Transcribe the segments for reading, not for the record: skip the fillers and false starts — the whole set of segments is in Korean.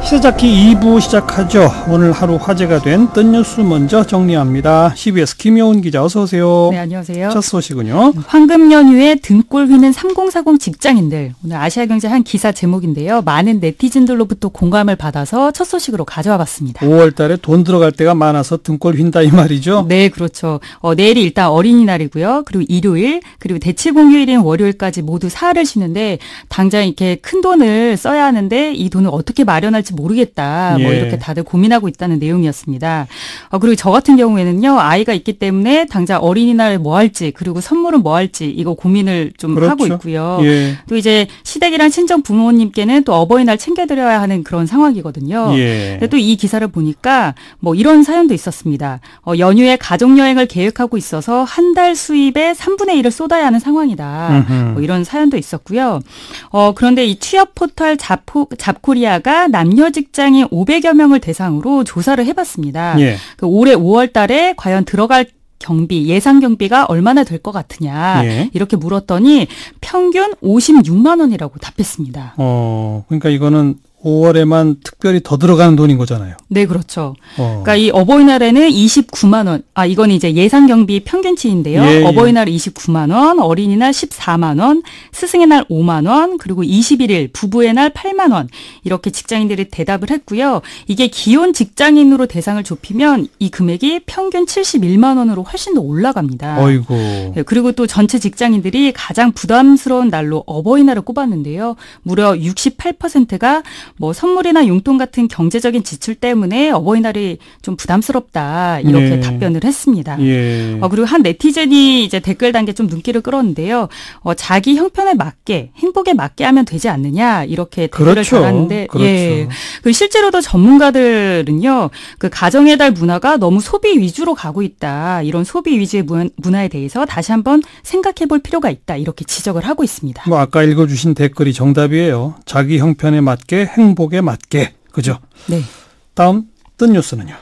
시사잡기 2부 시작하죠. 오늘 하루 화제가 된 뜬 뉴스 먼저 정리합니다. CBS 김여운 기자 어서 오세요. 네, 안녕하세요. 첫 소식은요. 황금 연휴에 등골 휘는 3040 직장인들. 오늘 아시아경제 한 기사 제목인데요. 많은 네티즌들로부터 공감을 받아서 첫 소식으로 가져와 봤습니다. 5월 달에 돈 들어갈 때가 많아서 등골 휜다 이 말이죠. 네, 그렇죠. 내일이 일단 어린이날이고요. 그리고 일요일, 그리고 대체공휴일인 월요일까지 모두 사흘을 쉬는데 당장 이렇게 큰 돈을 써야 하는데 이 돈을 어떻게 마련할지 모르겠다. 뭐 이렇게 다들 고민하고 있다는 내용이었습니다. 그리고 저 같은 경우에는요. 아이가 있기 때문에 당장 어린이날 뭐 할지 그리고 선물은 뭐 할지 이거 고민을 좀 그렇죠. 하고 있고요. 예. 또 이제 시댁이란 친정 부모님께는 또 어버이날 챙겨드려야 하는 그런 상황이거든요. 예. 근데 또 이 기사를 보니까 뭐 이런 사연도 있었습니다. 연휴에 가족여행을 계획하고 있어서 한 달 수입의 3분의 1을 쏟아야 하는 상황이다. 뭐 이런 사연도 있었고요. 그런데 이 취업 포털 잡코리아가 남녀 직장인 500여 명을 대상으로 조사를 해봤습니다. 예. 올해 5월 달에 과연 들어갈 경비, 예상 경비가 얼마나 될 것 같으냐 예. 이렇게 물었더니 평균 56만 원이라고 답했습니다. 그러니까 이거는 5월에만 특별히 더 들어가는 돈인 거잖아요. 네, 그렇죠. 그러니까 이 어버이날에는 29만 원. 이건 이제 예상 경비 평균치인데요. 예, 예. 어버이날 29만 원, 어린이날 14만 원, 스승의 날 5만 원, 그리고 21일 부부의 날 8만 원. 이렇게 직장인들이 대답을 했고요. 이게 기혼 직장인으로 대상을 좁히면 이 금액이 평균 71만 원으로 훨씬 더 올라갑니다. 어이고. 네, 그리고 또 전체 직장인들이 가장 부담스러운 날로 어버이날을 꼽았는데요. 무려 68%가 뭐 선물이나 용돈 같은 경제적인 지출 때문에 어버이날이 좀 부담스럽다 이렇게 네. 답변을 했습니다. 예. 그리고 한 네티즌이 이제 댓글 단계 좀 눈길을 끌었는데요. 자기 형편에 맞게 행복에 맞게 하면 되지 않느냐 이렇게 댓글을 그렇죠. 달았는데, 그렇죠. 예. 그 실제로도 전문가들은요, 그 가정의 달 문화가 너무 소비 위주로 가고 있다. 이런 소비 위주의 문화에 대해서 다시 한번 생각해볼 필요가 있다. 이렇게 지적을 하고 있습니다. 뭐 아까 읽어주신 댓글이 정답이에요. 자기 형편에 맞게 행복에 맞게. 그죠? 네. 다음 뜬 뉴스는요.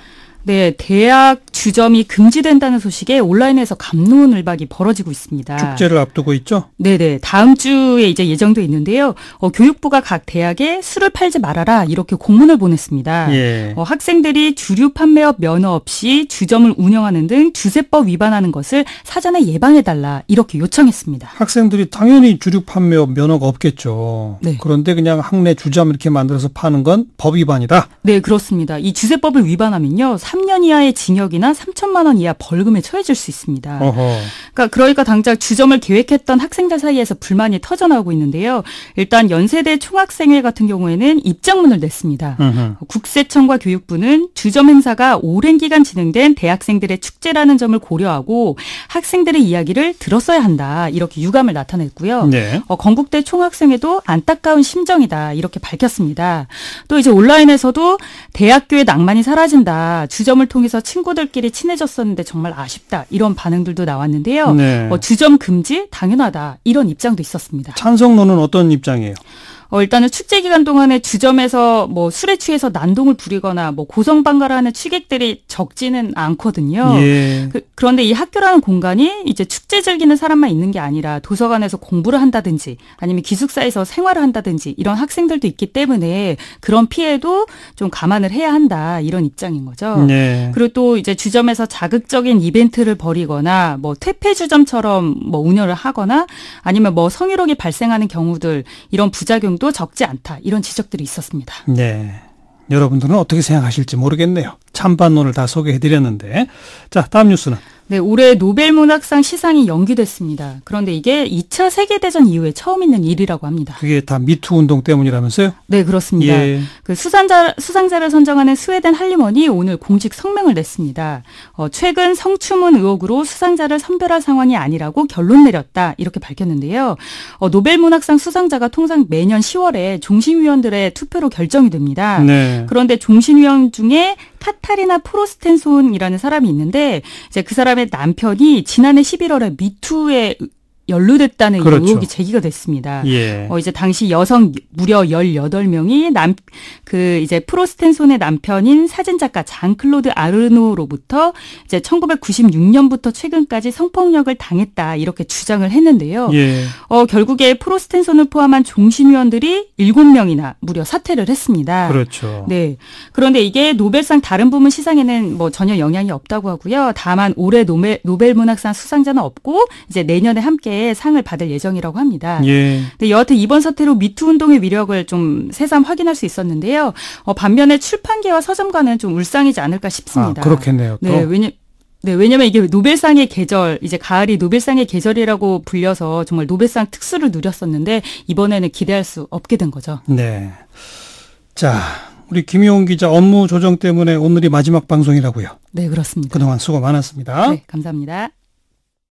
네, 대학 주점이 금지된다는 소식에 온라인에서 갑론을박이 벌어지고 있습니다. 축제를 앞두고 있죠? 네네. 다음 주에 이제 예정돼 있는데요. 교육부가 각 대학에 술을 팔지 말아라 이렇게 공문을 보냈습니다. 예. 학생들이 주류 판매업 면허 없이 주점을 운영하는 등 주세법 위반하는 것을 사전에 예방해달라 이렇게 요청했습니다. 학생들이 당연히 주류 판매업 면허가 없겠죠. 네. 그런데 그냥 학내 주점 이렇게 만들어서 파는 건 법 위반이다? 네, 그렇습니다. 이 주세법을 위반하면요. 3년 이하의 징역이나 3천만 원 이하 벌금에 처해질 수 있습니다. 어허. 그러니까 당장 주점을 계획했던 학생들 사이에서 불만이 터져나오고 있는데요. 일단 연세대 총학생회 같은 경우에는 입장문을 냈습니다. 국세청과 교육부는 주점 행사가 오랜 기간 진행된 대학생들의 축제라는 점을 고려하고 학생들의 이야기를 들었어야 한다. 이렇게 유감을 나타냈고요. 네. 건국대 총학생회도 안타까운 심정이다. 이렇게 밝혔습니다. 또 이제 온라인에서도 대학교의 낭만이 사라진다. 주점을 통해서 친구들끼리 친해졌었는데 정말 아쉽다. 이런 반응들도 나왔는데요. 네. 주점 금지 당연하다. 이런 입장도 있었습니다. 찬성론은 어떤 입장이에요? 일단은 축제 기간 동안에 주점에서 뭐 술에 취해서 난동을 부리거나 뭐 고성방가를 하는 취객들이 적지는 않거든요. 예. 그런데 이 학교라는 공간이 이제 축제 즐기는 사람만 있는 게 아니라 도서관에서 공부를 한다든지 아니면 기숙사에서 생활을 한다든지 이런 학생들도 있기 때문에 그런 피해도 좀 감안을 해야 한다. 이런 입장인 거죠. 네. 그리고 또 이제 주점에서 자극적인 이벤트를 벌이거나 뭐 퇴폐 주점처럼 뭐 운영을 하거나 아니면 뭐 성희롱이 발생하는 경우들 이런 부작용도 적지 않다. 이런 지적들이 있었습니다. 네. 여러분들은 어떻게 생각하실지 모르겠네요. 찬반론을 다 소개해드렸는데. 자, 다음 뉴스는. 네, 올해 노벨문학상 시상이 연기됐습니다. 그런데 이게 2차 세계대전 이후에 처음 있는 일이라고 합니다. 그게 다 미투 운동 때문이라면서요? 네, 그렇습니다. 예. 그 수상자를 선정하는 스웨덴 할리먼이 오늘 공식 성명을 냈습니다. 최근 성추문 의혹으로 수상자를 선별할 상황이 아니라고 결론 내렸다. 이렇게 밝혔는데요. 노벨문학상 수상자가 통상 매년 10월에 종신위원들의 투표로 결정이 됩니다. 네. 그런데 종신위원 중에 카타리나 프로스텐손이라는 사람이 있는데 이제 그 사람의 남편이 지난해 11월에 미투에 연루됐다는 그렇죠. 의혹이 제기가 됐습니다. 예. 이제 당시 여성 무려 18명이 이제 프로스텐손의 남편인 사진작가 장클로드 아르노로부터 이제 1996년부터 최근까지 성폭력을 당했다 이렇게 주장을 했는데요. 예. 결국에 프로스텐손을 포함한 종신위원들이 7명이나 무려 사퇴를 했습니다. 그렇죠. 네. 그런데 이게 노벨상 다른 부문 시상에는 뭐 전혀 영향이 없다고 하고요. 다만 올해 노벨 문학상 수상자는 없고 이제 내년에 함께 상을 받을 예정이라고 합니다. 예. 네, 여하튼 이번 사태로 미투 운동의 위력을 좀 새삼 확인할 수 있었는데요. 반면에 출판계와 서점가는 좀 울상이지 않을까 싶습니다. 그렇겠네요. 또. 왜냐면 이게 노벨상의 계절, 이제 가을이 노벨상의 계절이라고 불려서 정말 노벨상 특수를 누렸었는데 이번에는 기대할 수 없게 된 거죠. 네. 자, 우리 김효은 기자 업무 조정 때문에 오늘이 마지막 방송이라고요. 네, 그렇습니다. 그동안 수고 많았습니다. 네, 감사합니다.